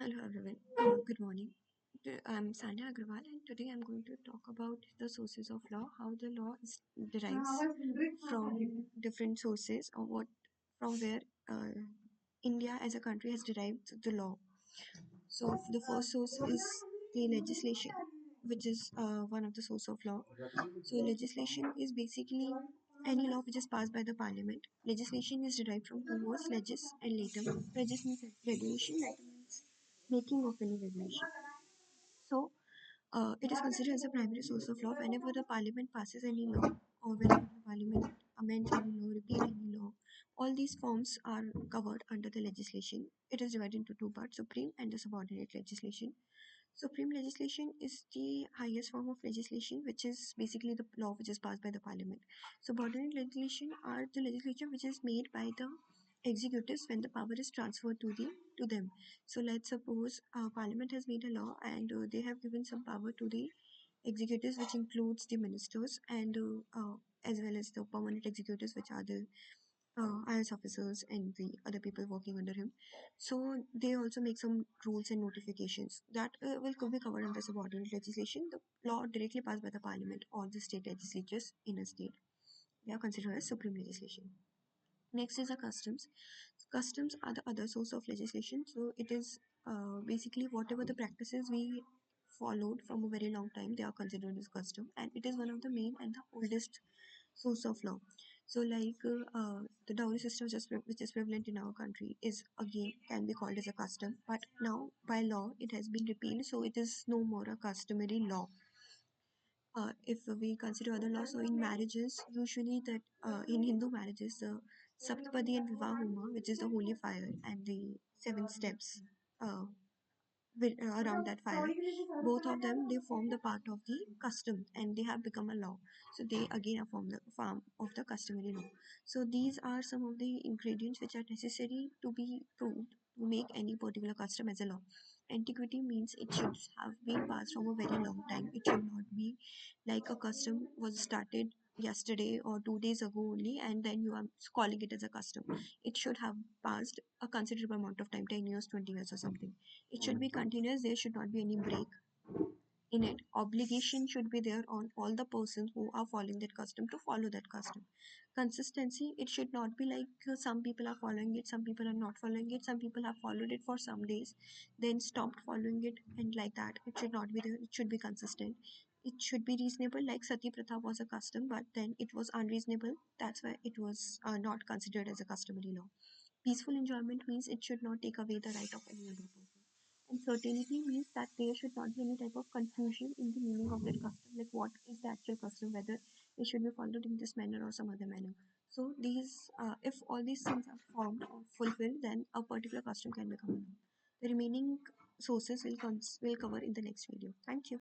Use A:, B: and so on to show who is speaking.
A: Hello everyone. Good morning. I'm Sanya Agrawal, and today I'm going to talk about the sources of law, how the law is derives from different sources, or what from where India as a country has derived the law. So the first source is the legislation, which is one of the source of law. So legislation is basically any law which is passed by the parliament. Legislation is derived from two words, legis and latum. Legis means regulation, latum means making of any regulation. So it is considered as a primary source of law whenever the parliament passes any law or whenever the parliament amends any law, repeal any law. All these forms are covered under the legislation. It is divided into two parts, supreme and the subordinate legislation. Supreme legislation is the highest form of legislation, which is basically the law which is passed by the parliament. Subordinate legislation are the legislation which is made by the executives when the power is transferred to them. So let's suppose parliament has made a law and they have given some power to the executives, which includes the ministers and as well as the permanent executives, which are the IS officers and the other people working under him. So they also make some rules and notifications that will could be covered under subordinate legislation. The law directly passed by the parliament or the state legislatures in a state. They are considered as supreme legislation. Next is the customs. Customs are the other source of legislation. So it is basically whatever the practices we followed from a very long time, they are considered as custom, and it is one of the main and the oldest source of law. So, like the dowry system, which is prevalent in our country, is again can be called as a custom. But now, by law, it has been repealed, so it is no more a customary law. If we consider other laws, so in marriages, usually that in Hindu marriages, the Saptapadi and Vivahoma, which is the holy fire, and the seven steps. Around that fire, both of them they form the part of the custom and they have become a law. So they again are form the form of the customary law. So these are some of the ingredients which are necessary to be proved to make any particular custom as a law. Antiquity means it should have been passed from a very long time. It should not be like a custom was started yesterday or 2 days ago only and then you are calling it as a custom. It should have passed a considerable amount of time, 10 years, 20 years or something. It should be continuous. There should not be any break in it. Obligation should be there on all the persons who are following that custom to follow that custom. Consistency, it should not be like some people are following it, some people are not following it, some people have followed it for some days, then stopped following it, and like that. It should not be there. It should be consistent. It should be reasonable, like Sati Pratha was a custom, but then it was unreasonable. That's why it was not considered as a customary law. Peaceful enjoyment means it should not take away the right of any other person. And certainty means that there should not be any type of confusion in the meaning of that custom, like what is the actual custom, whether it should be followed in this manner or some other manner. So these, if all these things are formed or fulfilled, then a particular custom can become a law. The remaining sources will cover in the next video. Thank you.